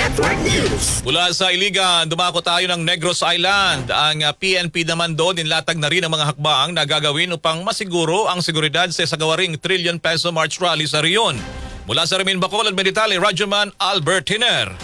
Network News. Mula sa Iligan, dumako tayo ng Negros Island. Ang PNP naman doon, inlatag na rin ang mga hakbang na gagawin upang masiguro ang seguridad sa sagawaring trillion peso March Rally sa Rion. Mula sa Rimin Bacolod, Meditali, Radyoman Albert Hiner.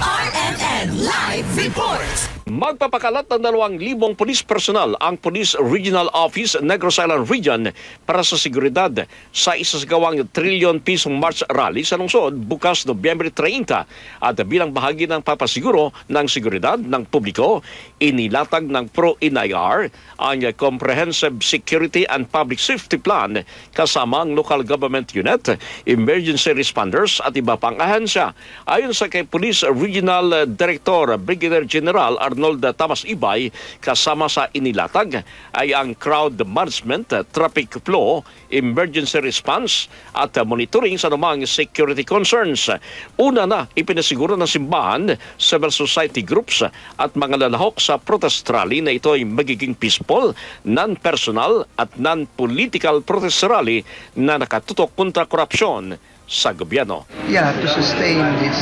RMN Live Report. Magpapakalat ng 2,000 police personnel ang Police Regional Office Negros Island Region para sa seguridad sa isasagawang trillion pisong March Rally sa lungsod bukas Nobyembre 30 at bilang bahagi ng papasiguro ng seguridad ng publiko, inilatag ng PRO-INIR ang Comprehensive Security and Public Safety Plan kasama ang local government unit, emergency responders at iba pang ahensya. Ayon sa kay Police Regional Director Brigadier General Arnold Tamas Ibay, kasama sa inilatag ay ang crowd management, traffic flow, emergency response at monitoring sa anumang security concerns. Una na ipinasiguro ng simbahan, civil society groups at mga lalahok sa protest rally na ito ay magiging peaceful, non-personal at non-political protest rally na nakatutok kontra korupsyon sa gobyerno. Yeah, to sustain this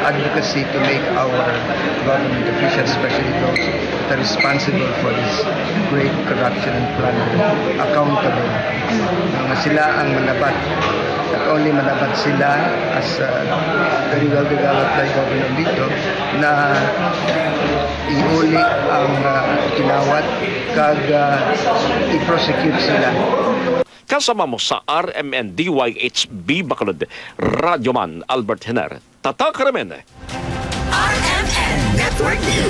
advocacy to make our government officials, especially those that are responsible for this great corruption and plunder, accountable. Sila ang manabat. Not only manabat sila as very well developed by Governor Lito na iuli ang kinawat kag i-prosecute sila. Kasama mo sa RMN DYHB Bacolod, Radyoman Albert Hiner. Tatak Ramen. RMN Network News.